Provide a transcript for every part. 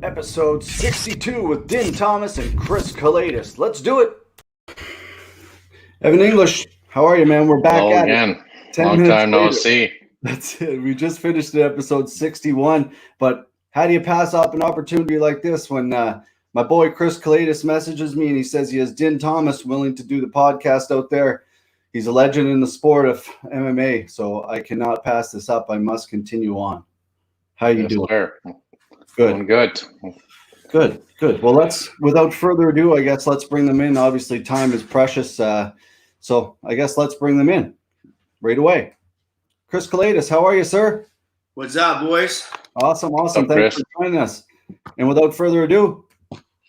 Episode 62 with Din Thomas and Chris Kelades. Let's do it. Evan English, how are you, man? We're back Hello at again. it. 10 Long minutes time no later. see. That's it. We just finished the episode 61. But how do you pass up an opportunity like this when my boy Chris Kelades messages me and he says he has Din Thomas willing to do the podcast out there? He's a legend in the sport of MMA, so I cannot pass this up. I must continue on. How you Yes, doing? sir. Good. Doing good. Good. Well, without further ado, I guess let's bring them in. Obviously, time is precious. So I guess let's bring them in right away. Chris Kelades, how are you, sir? What's up, boys? Awesome. up, Thanks Chris? for joining us. And without further ado,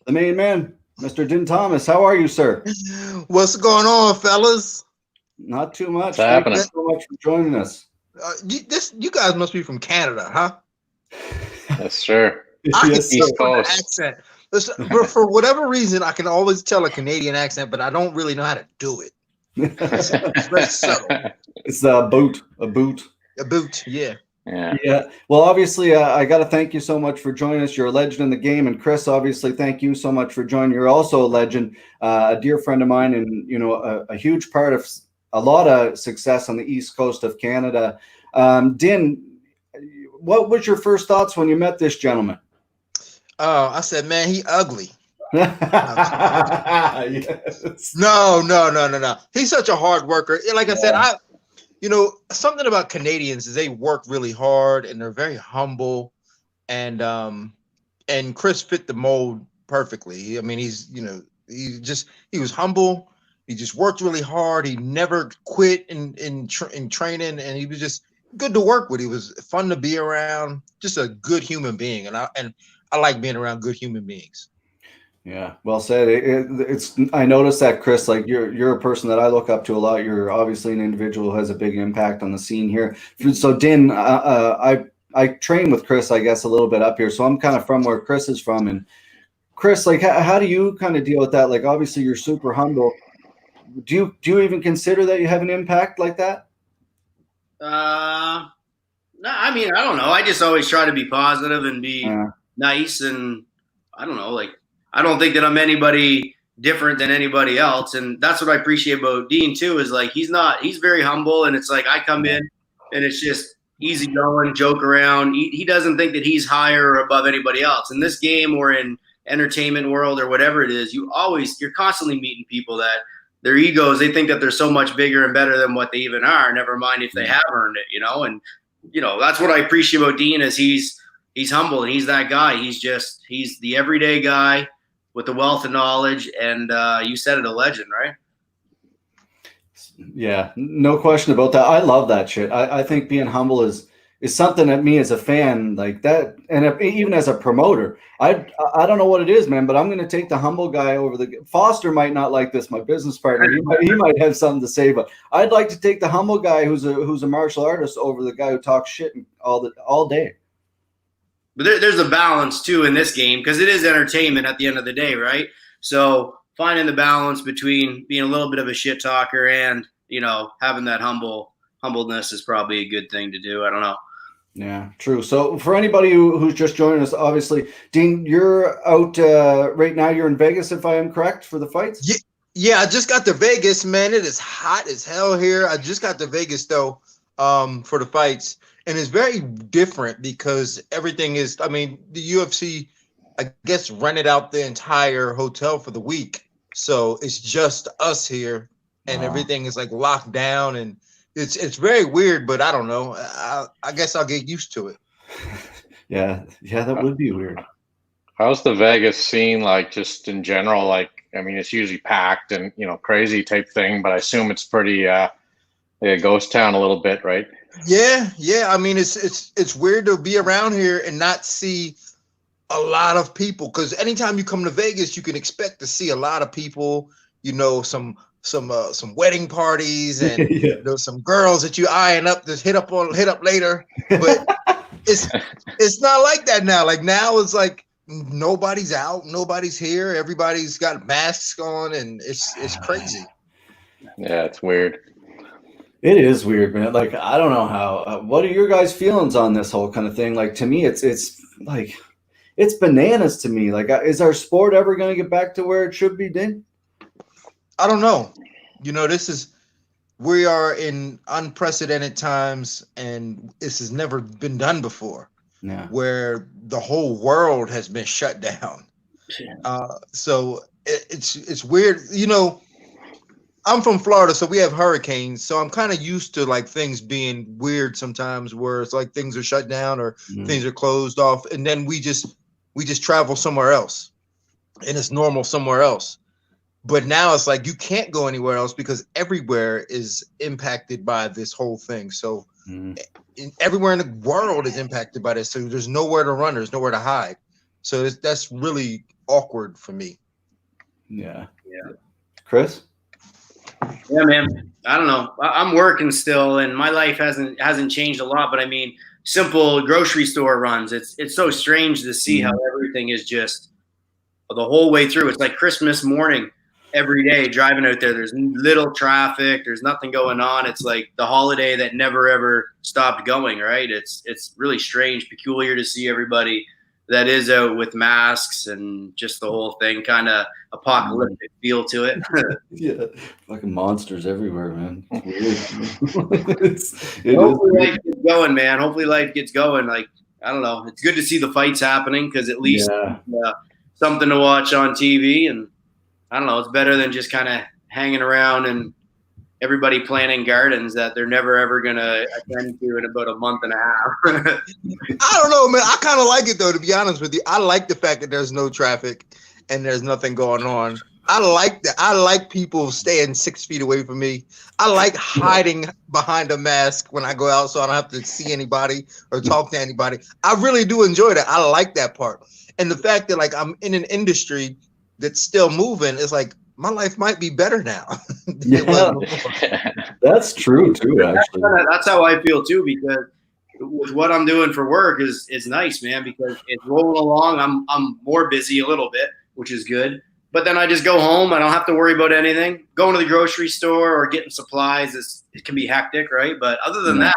the main man, Mr. Din Thomas, how are you, sir? What's going on, fellas? Not too much. What's Thank you happening? so much for joining us. You guys must be from Canada, huh? Yes, sir. I can Yes, see sir. East from the Coast. accent. Listen, but for whatever reason, I can always tell a Canadian accent, but I don't really know how to do it. It's very subtle. It's a boot. A boot, yeah. Yeah. Yeah. Well, obviously, I got to thank you so much for joining us. You're a legend in the game. And Chris, obviously, thank you so much for joining. You're also a legend, a dear friend of mine, and, you know, a huge part of a lot of success on the East Coast of Canada. Din, what was your first thoughts when you met this gentleman? I said, man, he ugly. Yes. No. He's such a hard worker. Like I said, something about Canadians is they work really hard and they're very humble, and Chris fit the mold perfectly. I mean, he was humble. He just worked really hard. He never quit in training, and he was just good to work with. He was fun to be around. Just a good human being, and I like being around good human beings. Yeah, well said. I noticed that, Chris, like you're a person that I look up to a lot. You're obviously an individual who has a big impact on the scene here. So Din, I train with Chris, I guess, a little bit up here. So I'm kind of from where Chris is from. And Chris, like, how do you kind of deal with that? Like, obviously you're super humble. Do you even consider that you have an impact like that? No, I mean, I don't know. I just always try to be positive and be nice, and I don't know, like, I don't think that I'm anybody different than anybody else, and that's what I appreciate about Dean too. Is like he's very humble, and it's like I come in and it's just easy going, joke around. He doesn't think that he's higher or above anybody else in this game or in entertainment world or whatever it is. You're constantly meeting people that their egos, they think that they're so much bigger and better than what they even are. Never mind if they have earned it, you know. And you know, that's what I appreciate about Dean is he's humble, and he's that guy. He's the everyday guy with the wealth of knowledge, and you said it, a legend, right? Yeah, no question about that. I love that shit. I think being humble is something that me as a fan like that, and even as a promoter, I don't know what it is, man, but I'm going to take the humble guy over the Foster. Might not like this, my business partner. He might have something to say, but I'd like to take the humble guy who's a martial artist over the guy who talks shit all day. But there's a balance too in this game because it is entertainment at the end of the day, right? So finding the balance between being a little bit of a shit talker and, you know, having that humbleness is probably a good thing to do. I don't know. Yeah, true. So for anybody who's just joining us, obviously, Dean, you're out right now. You're in Vegas, if I am correct, for the fights? Yeah, I just got to Vegas, man. It is hot as hell here. I just got to Vegas, though, for the fights. And it's very different because everything is, I mean, the UFC, I guess, rented out the entire hotel for the week. So it's just us here, and everything is like locked down, and it's very weird, but I don't know. I guess I'll get used to it. Yeah, that would be weird. How's the Vegas scene like just in general? Like, I mean, it's usually packed and, you know, crazy type thing, but I assume it's pretty like a ghost town a little bit, right? Yeah. I mean, it's weird to be around here and not see a lot of people, because anytime you come to Vegas, you can expect to see a lot of people. You know, some wedding parties and you know, some girls that you eyeing up to hit up later. But it's not like that now. Like now, it's like nobody's out, nobody's here, everybody's got masks on, and it's crazy. Yeah, it's weird. It is weird, man. Like, I don't know how. What are your guys' feelings on this whole kind of thing? Like, to me, it's like it's bananas to me. Like, is our sport ever going to get back to where it should be, Din? I don't know. You know, we are in unprecedented times, and this has never been done before. Yeah. Where the whole world has been shut down. So it's weird. You know, I'm from Florida, so we have hurricanes. So I'm kind of used to like things being weird sometimes, where it's like things are shut down or things are closed off, and then we just travel somewhere else, and it's normal somewhere else. But now it's like you can't go anywhere else because everywhere is impacted by this whole thing. So everywhere in the world is impacted by this. So there's nowhere to run. There's nowhere to hide. So that's really awkward for me. Yeah. Chris? Yeah, man. I don't know. I'm working still, and my life hasn't changed a lot. But I mean, simple grocery store runs. It's so strange to see how everything is just the whole way through. It's like Christmas morning every day driving out there. There's little traffic. There's nothing going on. It's like the holiday that never ever stopped going. Right? It's really strange, peculiar to see everybody that is out with masks and just the whole thing, kind of apocalyptic feel to it. Yeah, fucking monsters everywhere, man. Hopefully life gets going, man. Hopefully life gets going. Like, I don't know. It's good to see the fights happening because at least something to watch on TV. And I don't know. It's better than just kind of hanging around and everybody planting gardens that they're never ever gonna attend to in about a month and a half. I don't know, man. I kind of like it though, to be honest with you. I like the fact that there's no traffic and there's nothing going on. I like that. I like people staying 6 feet away from me. I like hiding behind a mask when I go out so I don't have to see anybody or talk to anybody. I really do enjoy that. I like that part. And the fact that like I'm in an industry that's still moving, it's like my life might be better now. Yeah, that's true too. Actually, that's how I feel too, because with what I'm doing for work is nice, man. Because it's rolling along. I'm more busy a little bit, which is good. But then I just go home. I don't have to worry about anything. Going to the grocery store or getting supplies it can be hectic, right? But other than that,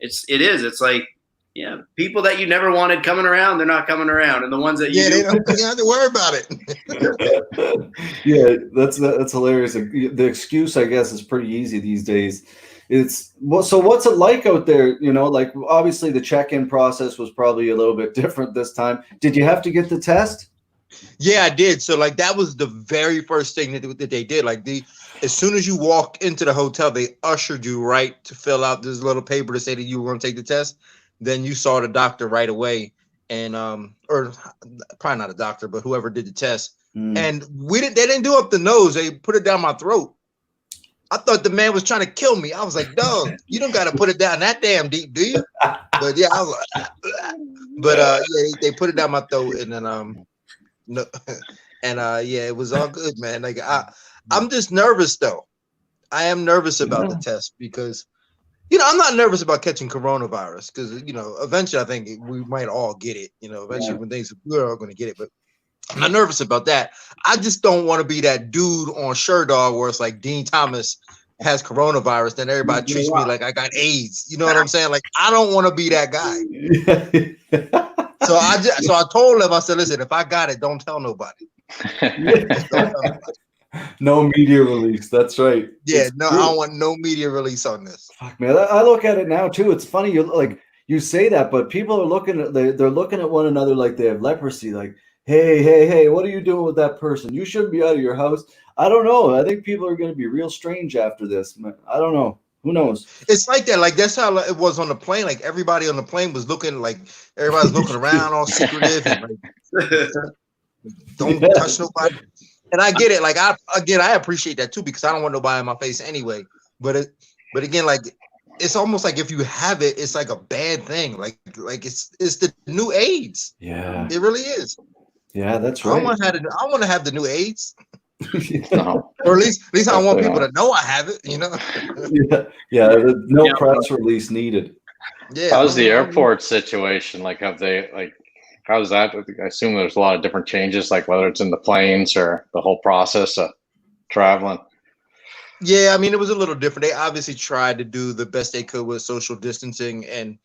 it's like, yeah, people that you never wanted coming around, they're not coming around, and the ones that you they don't have to worry about it. Yeah, that's hilarious. The excuse, I guess, is pretty easy these days. So what's it like out there? You know, like obviously the check-in process was probably a little bit different this time. Did you have to get the test? Yeah, I did. So like that was the very first thing that they did. Like as soon as you walk into the hotel, they ushered you right to fill out this little paper to say that you were going to take the test. Then you saw the doctor right away, and or probably not a doctor, but whoever did the test. And they didn't do up the nose. They put it down my throat. I thought the man was trying to kill me. I was like, dog, you don't got to put it down that damn deep, do you? But yeah, I was like, but yeah, they put it down my throat, and then no, and yeah, it was all good, man. Like I'm just nervous though. I am nervous about the test because, you know, I'm not nervous about catching coronavirus because, you know, eventually I think we might all get it. You know, eventually when we're all going to get it, but I'm not nervous about that. I just don't want to be that dude on Sherdog where it's like Dean Thomas has coronavirus, then everybody treats me like I got AIDS. You know what I'm saying? Like I don't want to be that guy. So I told him, I said, listen, if I got it, don't tell nobody. No media release. That's right. Yeah, I don't want no media release on this. Fuck, man, I look at it now too. It's funny. You say that, but people are looking at they're looking at one another like they have leprosy. Like, hey, what are you doing with that person? You shouldn't be out of your house. I don't know. I think people are going to be real strange after this. I don't know. Who knows? It's like that. Like that's how it was on the plane. Like everybody on the plane was looking like everybody's looking around, all secretive, and like, don't touch nobody. And I get it. Like I appreciate that too because I don't want nobody in my face anyway. But again, like it's almost like if you have it, it's like a bad thing. Like it's the new AIDS. Yeah, it really is. Yeah, that's right. I want to have the new AIDS. No. Or at least I don't want people to know I have it. You know. Yeah. No press release needed. Yeah. How's the airport situation? Like, have they like? How's that? I assume there's a lot of different changes, like whether it's in the planes or the whole process of traveling. Yeah, I mean, it was a little different. They obviously tried to do the best they could with social distancing, and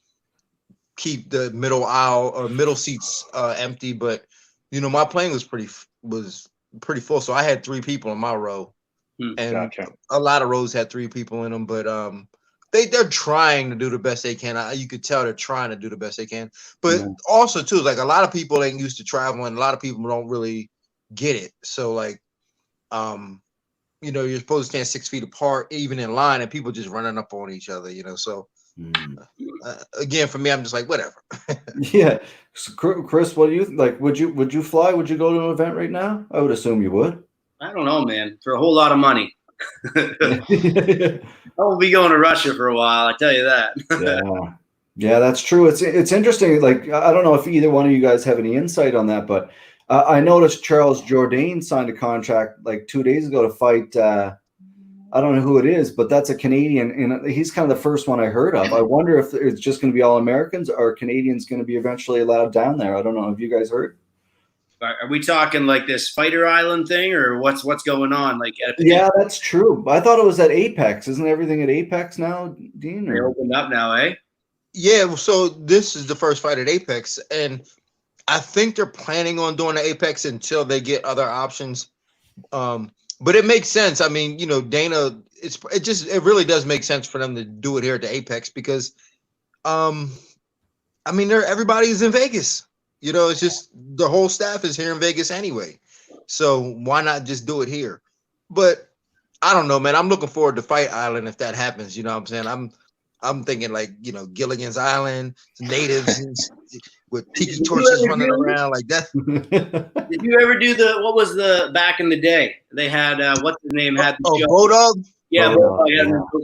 keep the middle aisle or middle seats empty, but my plane was pretty full, so I had 3 people in my row, and Gotcha. a lot of rows had 3 people in them, but they're trying to do the best they can. You could tell they're trying to do the best they can, but also too, like a lot of people ain't used to traveling. A lot of people don't really get it, so like you're supposed to stand 6 feet apart, even in line, and people just running up on each other, so. Again, for me, I'm just like, whatever. Yeah. So, Chris, what do you like? Would you fly? Would you go to an event right now? I would assume you would. I don't know, man. For a whole lot of money. I won't be going to Russia for a while, I tell you that. Yeah, that's true. It's interesting. Like, I don't know if either one of you guys have any insight on that, but I noticed Charles Jourdain signed a contract like 2 days ago to fight. I don't know who it is, but that's a Canadian, and he's kind of the first one I heard of. I wonder if it's just going to be all Americans, or Canadians going to be eventually allowed down there. I don't know. Have you guys heard? Are we talking like this Fighter Island thing, or what's going on? Like, yeah, that's true. I thought it was at Apex. Isn't everything at Apex now, Dean? They opened up now, eh? Yeah. So this is the first fight at Apex, and I think they're planning on doing the Apex until they get other options. But it makes sense. I mean, Dana, it really does make sense for them to do it here at the Apex because, I mean, everybody's in Vegas. It's just the whole staff is here in Vegas anyway. So why not just do it here? But I don't know, man. I'm looking forward to Fight Island if that happens. You know what I'm saying? I'm thinking like, Gilligan's Island, natives with tiki torches running around like that. Did you ever do what was the back in the day? They had what's his name had the show? Bodog? Yeah, Bodog.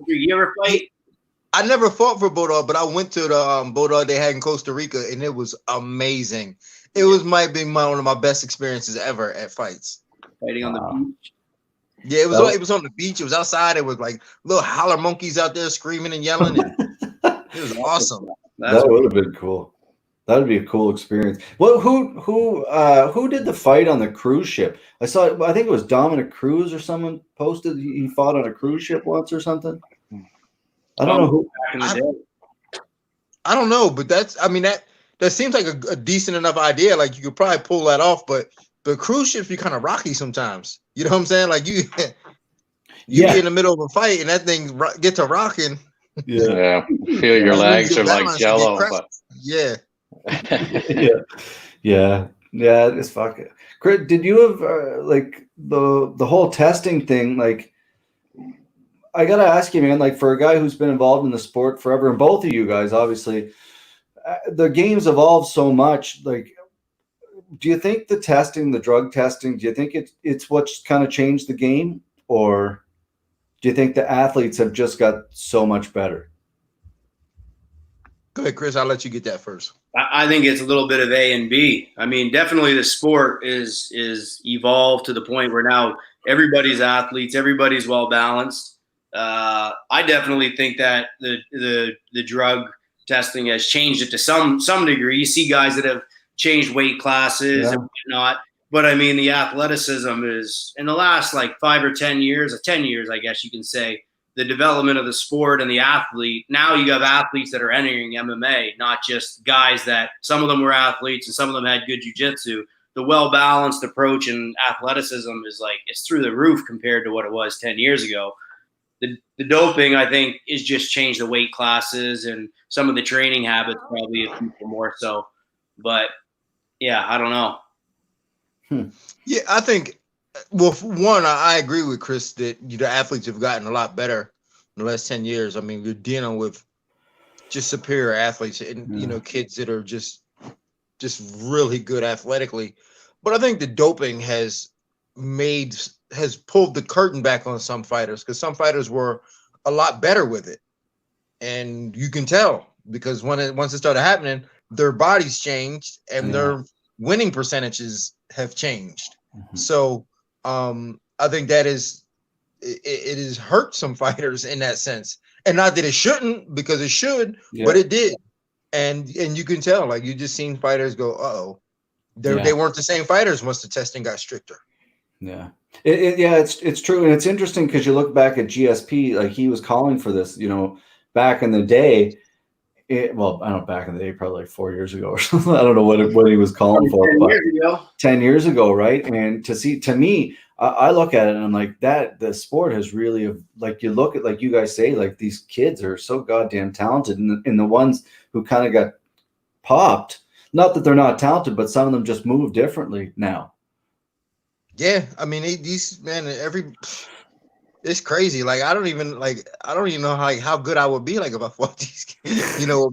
You ever fight? I never fought for Bodog, but I went to the Bodog they had in Costa Rica, and it was amazing. It might be one of my best experiences ever at fights. Fighting on the beach. Yeah, it was on the beach. It was outside. It was like little holler monkeys out there screaming and yelling. It was awesome. That would have been cool. That would be a cool experience. Well, who did the fight on the cruise ship? I think it was Dominic Cruz or someone posted he fought on a cruise ship once or something. I don't know who. Back in the day. I don't know, but that seems like a decent enough idea. Like you could probably pull that off, but cruise ships be kind of rocky sometimes. You know what I'm saying? Like you be in the middle of a fight and that thing gets to rocking. Yeah. Feel your legs are like jello, but yeah. yeah, it's fucking. Chris, did you have like the whole testing thing? Like, I gotta ask you, man. Like, for a guy who's been involved in the sport forever, and both of you guys, obviously, the game's evolved so much. Like, do you think the drug testing, do you think it's what's kind of changed the game, or do you think the athletes have just got so much better? Go ahead, Chris. I'll let you get that first. I think it's a little bit of A and B. I mean, definitely the sport is evolved to the point where now everybody's athletes, everybody's well balanced. I definitely think that the drug testing has changed it to some degree. You see guys that have changed weight classes and whatnot, but I mean the athleticism is in the last like 5 or 10 years, 10 years, I guess you can say. The development of the sport and the athlete. Now you have athletes that are entering MMA, not just guys that some of them were athletes and some of them had good jiu-jitsu. The well-balanced approach and athleticism is like, it's through the roof compared to what it was 10 years ago. The doping, I think, is just changed the weight classes and some of the training habits probably of people more so. But yeah, I don't know. Yeah, I think, well, for one, I agree with Chris that the athletes have gotten a lot better in the last 10 years. I mean, we're dealing with just superior athletes and, kids that are just really good athletically. But I think the doping has pulled the curtain back on some fighters because some fighters were a lot better with it. And you can tell because once it started happening, their bodies changed and their winning percentages have changed. Mm-hmm. So I think that it has hurt some fighters in that sense. And not that it shouldn't, because it should, but it did. And you can tell, like, you just seen fighters go, uh-oh. They weren't the same fighters once the testing got stricter. Yeah. It's true. And it's interesting because you look back at GSP, like he was calling for this, back in the day. well, I don't know, back in the day, probably like 4 years ago or something. I don't know what he was calling for, 10 but years ago. 10 years ago, right? And to me, I look at it and I'm like, that the sport has really, like, you look at, like you guys say, like, these kids are so goddamn talented, and the ones who kind of got popped, not that they're not talented, but some of them just move differently now. Yeah, I mean, these man, it's crazy. Like I don't even know how good I would be like if I fought these kids. You know,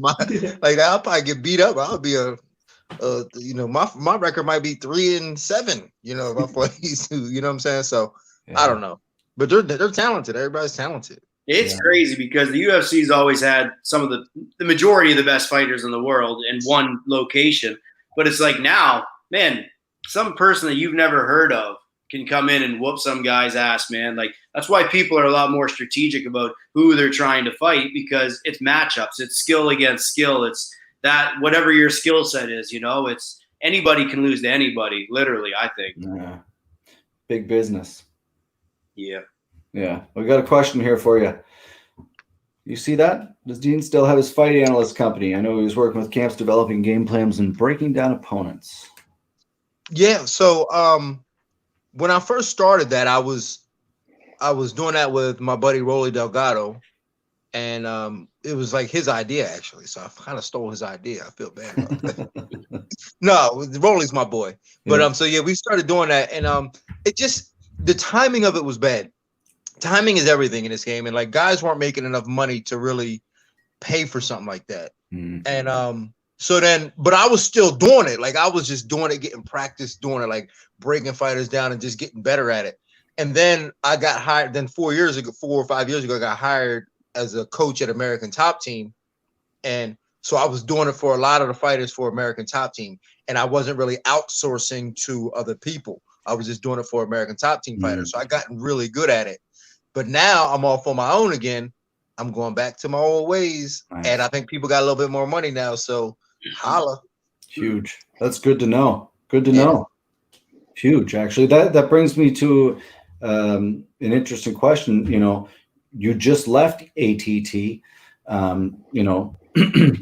like I'll probably get beat up. I'll be you know, my record might be 3-7. You know, if I fought these two. You know what I'm saying? So I don't know, but they're talented. Everybody's talented. It's crazy because the UFC's always had some of the majority of the best fighters in the world in one location. But it's like now, man, some person that you've never heard of can come in and whoop some guy's ass, man. Like that's why people are a lot more strategic about who they're trying to fight, because it's matchups, it's skill against skill. It's that whatever your skill set is, you know, it's anybody can lose to anybody, literally, I think. Yeah. Big business. Yeah. Yeah. We got a question here for you. You see that? Does Dean still have his fight analyst company? I know he was working with camps, developing game plans and breaking down opponents. Yeah. So when I first started that, I was doing that with my buddy Rolly Delgado, and it was like his idea actually. So I kind of stole his idea. I feel bad about that. No, Rolly's my boy. But so yeah, we started doing that, and it just, the timing of it was bad. Timing is everything in this game, and like guys weren't making enough money to really pay for something like that. And so then, but I was still doing it. Like I was just doing it, getting practice doing it, like breaking fighters down and just getting better at it. And then I got hired. Then 4 or 5 years ago, I got hired as a coach at American Top Team, and so I was doing it for a lot of the fighters for American Top Team, and I wasn't really outsourcing to other people. I was just doing it for American Top Team fighters. So I gotten really good at it. But now I'm off on my own again. I'm going back to my old ways. Nice. And I think people got a little bit more money now. So holla. Huge. That's good to know. Good to know. Huge, actually. That brings me to an interesting question. You know, you just left ATT. You know,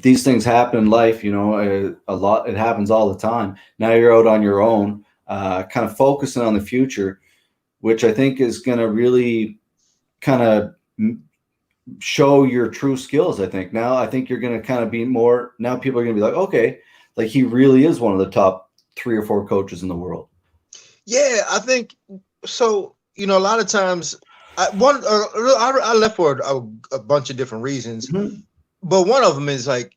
these things happen in life, you know, a lot. It happens all the time. Now you're out on your own, kind of focusing on the future, which I think is going to really kind of show your true skills. I think you're going to kind of be more, now people are going to be like, okay, like he really is one of the top 3 or 4 coaches in the world. Yeah, I think so. You know, a lot of times I left for a bunch of different reasons, but one of them is like,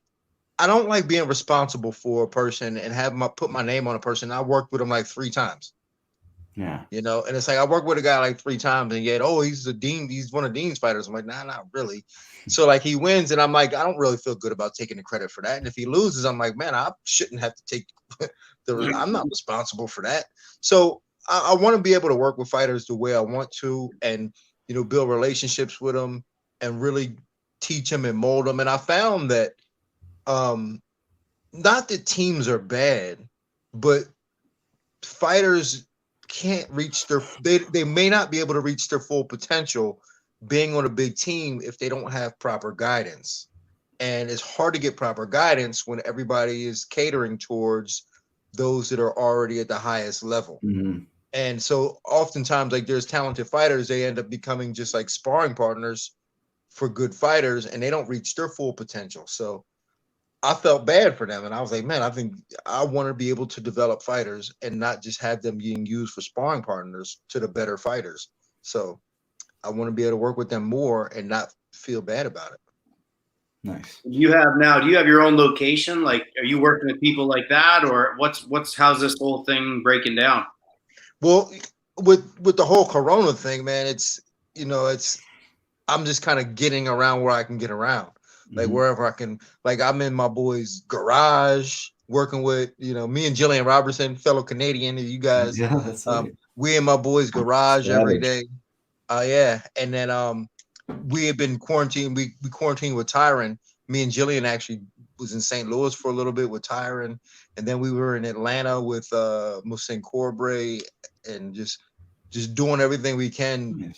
I don't like being responsible for a person and put my name on a person. I worked with him like 3 times. Yeah. You know, and it's like I worked with a guy like 3 times, and yet, he's one of Dean's fighters. I'm like, nah, not really. So like he wins, and I'm like, I don't really feel good about taking the credit for that. And if he loses, I'm like, man, I shouldn't have to take I'm not responsible for that. So I want to be able to work with fighters the way I want to, and you know, build relationships with them and really teach them and mold them. And I found that not that teams are bad, but fighters can't reach they may not be able to reach their full potential being on a big team if they don't have proper guidance. And it's hard to get proper guidance when everybody is catering towards those that are already at the highest level. And so oftentimes, like, there's talented fighters, they end up becoming just like sparring partners for good fighters, and they don't reach their full potential. So I felt bad for them, and I was like, man, I think I want to be able to develop fighters and not just have them being used for sparring partners to the better fighters. So I want to be able to work with them more and not feel bad about it. Nice. Do you have your own location? Like, are you working with people like that, or how's this whole thing breaking down? Well, with the whole Corona thing, man, I'm just kind of getting around where I can get around. Like wherever I can, like I'm in my boy's garage working with, you know, me and Jillian Robertson, fellow Canadian, you guys, we in my boy's garage every day. Yeah. And then we had been quarantined. We quarantined with Tyron. Me and Jillian actually was in St. Louis for a little bit with Tyron. And then we were in Atlanta with Musin Corbray, and just doing everything we can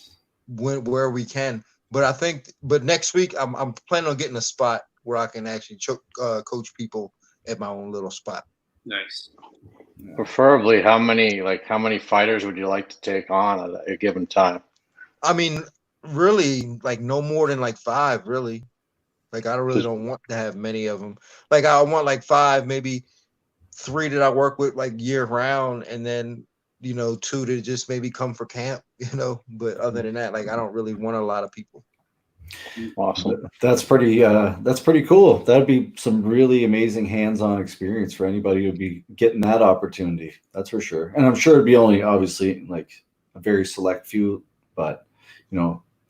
where we can. But next week I'm planning on getting a spot where I can actually coach people at my own little spot. Nice. Preferably, how many fighters would you like to take on at a given time? I mean, really, like no more than like 5, really. Like I don't want to have many of them. Like I want like 5, maybe 3 that I work with like year round, and then 2 to just maybe come for camp, But other than that, like I don't really want a lot of people. Awesome. That's pretty cool. That'd be some really amazing hands-on experience for anybody who'd be getting that opportunity. That's for sure. And I'm sure it'd be only obviously like a very select few, but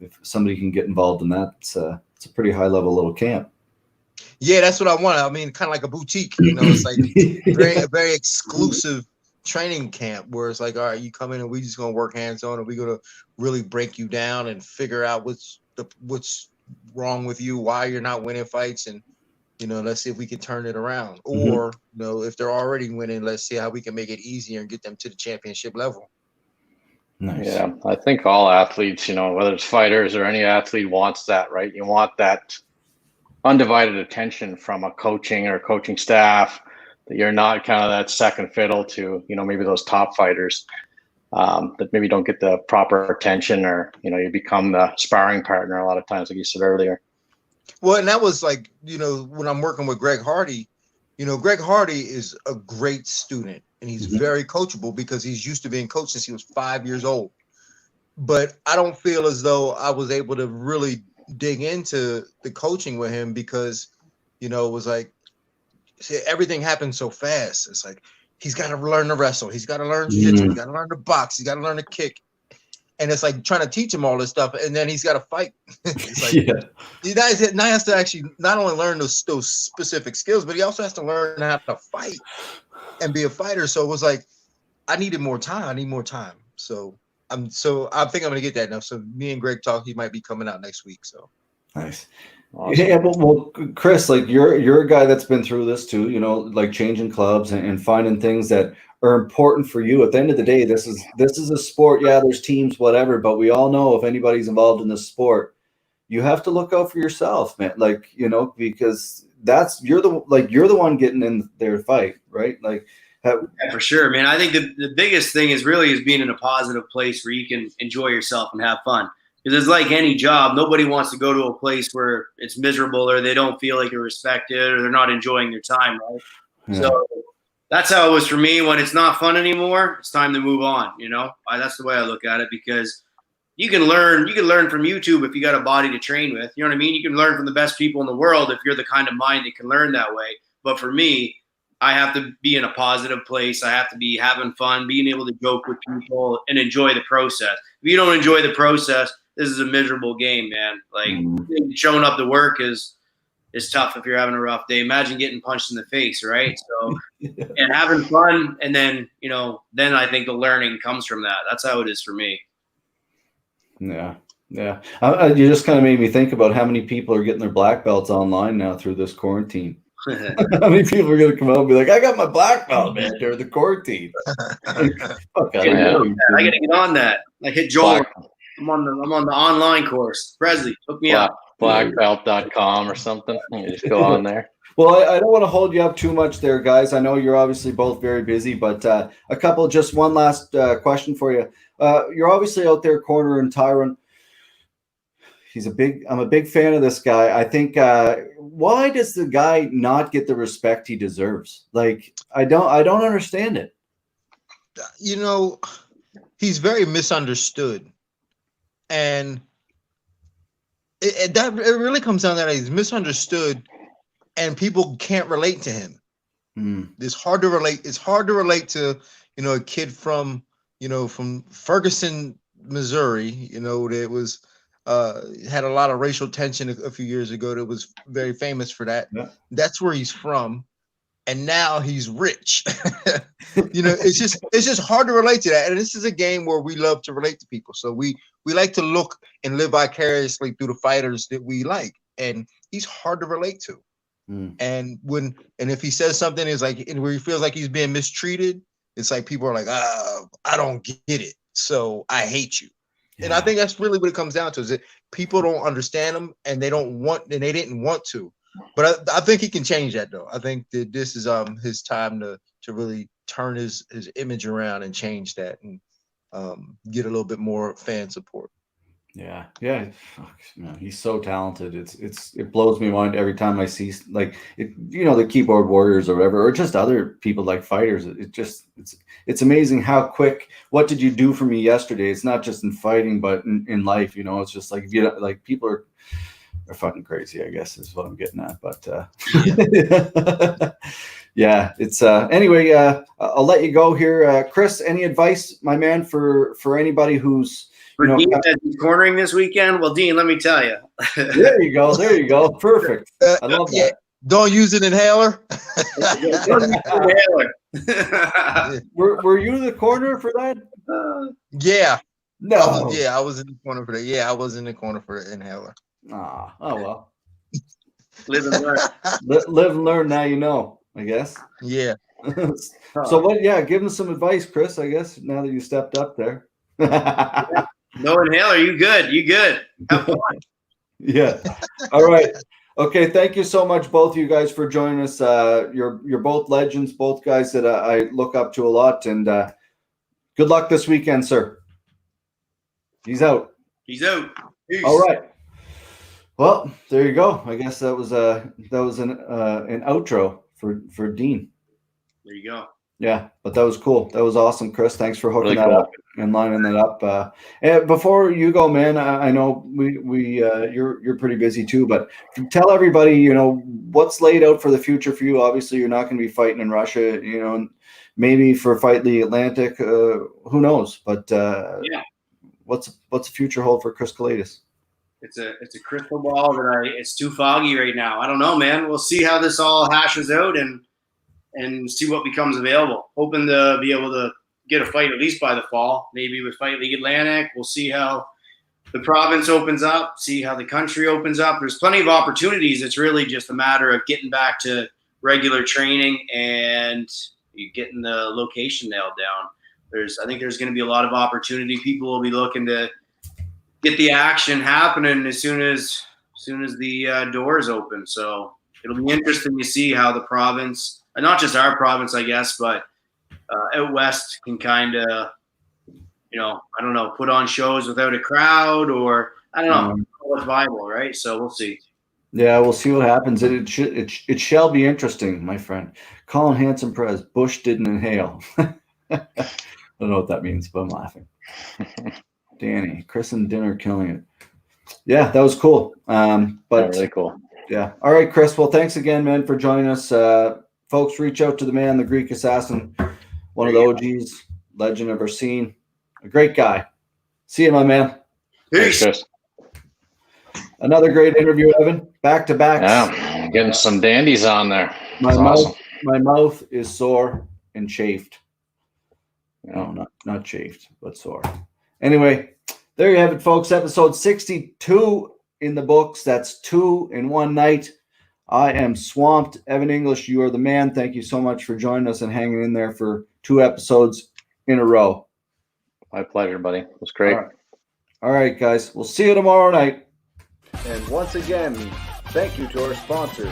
if somebody can get involved in that, it's a pretty high level little camp. Yeah, that's what I want. I mean, kind of like a boutique, it's like very, very exclusive training camp where it's like, all right, you come in and we just gonna work hands-on, and we're gonna really break you down and figure out what's wrong with you, why you're not winning fights, and let's see if we can turn it around. Or if they're already winning, let's see how we can make it easier and get them to the championship level. Nice. Yeah, I think all athletes, whether it's fighters or any athlete, wants that, right? You want that undivided attention from a coaching or coaching staff, that you're not kind of that second fiddle to maybe those top fighters that maybe don't get the proper attention, or you become the sparring partner a lot of times, like you said earlier. Well, and that was like when I'm working with Greg Hardy, Greg Hardy is a great student, and he's very coachable because he's used to being coached since he was 5 years old. But I don't feel as though I was able to really dig into the coaching with him because it was like everything happened so fast. It's like he's got to learn to wrestle, he's got to learn jiu-jitsu, he's got to learn to box, he's got to learn to kick, and it's like trying to teach him all this stuff, and then he's got to fight. It's like he now has to actually not only learn those specific skills, but he also has to learn how to fight and be a fighter. So it was like I needed more time. I need more time. So I think I'm gonna get that now. So me and Greg talk. He might be coming out next week. So nice. Awesome. Yeah, well, Chris, like you're a guy that's been through this too, like changing clubs and finding things that are important for you. At the end of the day, this is a sport. Yeah, there's teams, whatever, but we all know if anybody's involved in this sport, you have to look out for yourself, man. Like, because you're the one getting in their fight, right? Like, yeah, for sure, man. I think the biggest thing is being in a positive place where you can enjoy yourself and have fun. Because it's like any job, nobody wants to go to a place where it's miserable or they don't feel like they're respected or they're not enjoying their time, right? Yeah. So that's how it was for me. When it's not fun anymore, it's time to move on. That's the way I look at it, because you can learn from YouTube if you got a body to train with. You know what I mean? You can learn from the best people in the world if you're the kind of mind that can learn that way. But for me, I have to be in a positive place. I have to be having fun, being able to joke with people and enjoy the process. If you don't enjoy the process, this is a miserable game, man. Like showing up to work is tough if you're having a rough day. Imagine getting punched in the face, right? So, and having fun, and then then I think the learning comes from that. That's how it is for me. Yeah. You just kind of made me think about how many people are getting their black belts online now through this quarantine. How many people are going to come out and be like, I got my black belt, man, during the quarantine. I got to get on that. I hit Joel. I'm on the online course. Presley, hook me up. Blackbelt.com or something. You just go on there. Well, I don't want to hold you up too much there, guys. I know you're obviously both very busy, but just one last question for you. You're obviously out there cornering Tyron. I'm a big fan of this guy. I think, why does the guy not get the respect he deserves? Like, I don't understand it. He's very misunderstood. And it really comes down to that he's misunderstood, and people can't relate to him. It's hard to relate. It's hard to relate to a kid from Ferguson, Missouri. That was had a lot of racial tension a few years ago. That was very famous for that. Yeah. That's where he's from, and now he's rich. It's just hard to relate to that. And this is a game where we love to relate to people, so we like to look and live vicariously through the fighters that we like, and he's hard to relate to. And if he says something is like where he feels like he's being mistreated, it's like people are like, I don't get it, so I hate you. Yeah. And I think that's really what it comes down to, is that people don't understand him, and they didn't want to. But I think he can change that though. I think that this is his time to really turn his image around and change that and get a little bit more fan support. Yeah. Fuck, man, he's so talented. It blows me mind every time I see like it, the keyboard warriors or whatever, or just other people like fighters. It's amazing how quick. What did you do for me yesterday? It's not just in fighting, but in life. It's just like people are fucking crazy, I guess is what I'm getting at. But yeah, it's anyway. I'll let you go here, Chris. Any advice, my man, for anybody who's Dean that he's cornering this weekend? Well, Dean, let me tell you. There you go. Perfect. I love that. Don't use an inhaler. Were you the corner for that? Yeah. No. I was in the corner for that. Yeah, I was in the corner for the inhaler. Oh well. Live and learn. Live and learn. Now you know, I guess. Yeah. So what? Yeah, give him some advice, Chris. I guess now that you stepped up there. No inhaler. You good? Have fun. Yeah. All right. Okay. Thank you so much, both of you guys, for joining us. You're both legends, both guys that I look up to a lot, and good luck this weekend, sir. He's out. He's out. Peace. All right. Well, there you go. I guess that was an outro for Dean. There you go. Yeah, but that was cool. That was awesome, Chris. Thanks for hooking Really that cool. up and lining that up. And before you go, man, I know you're pretty busy too, but tell everybody, what's laid out for the future for you. Obviously, you're not going to be fighting in Russia, maybe for Fight League Atlantic. Who knows? But yeah, what's the future hold for Chris Kelades? It's a crystal ball that it's too foggy right now. I don't know, man. We'll see how this all hashes out and see what becomes available. Hoping to be able to get a fight at least by the fall, maybe with Fight League Atlantic. We'll see how the province opens up, see how the country opens up. There's plenty of opportunities. It's really just a matter of getting back to regular training and getting the location nailed down. I think there's going to be a lot of opportunity. People will be looking to get the action happening as soon as the doors open. So it'll be interesting to see how the province, and not just our province, I guess, but out west can kind of, I don't know, put on shows without a crowd, or I don't know what's viable, right? So we'll see. Yeah, we'll see what happens. It shall be interesting, my friend. Colin Hanson Perez, Bush didn't inhale. I don't know what that means, but I'm laughing. Danny, Chris and Dinner killing it. Yeah, that was cool. But really cool. Yeah. All right, Chris. Well, thanks again, man, for joining us. Folks, reach out to the man, the Greek assassin, one of the OGs, legend of our scene. A great guy. See you, my man. Peace. Thanks, Another great interview, Evan. Back to back. Yeah, getting some dandies on there. My mouth is sore and chafed. No, not chafed, but sore. Anyway, there you have it, folks. Episode 62 in the books. That's 2 in one night. I am swamped. Evan English, you are the man. Thank you so much for joining us and hanging in there for 2 episodes in a row. My pleasure, buddy. It was great. All right, guys. We'll see you tomorrow night. And once again, thank you to our sponsors.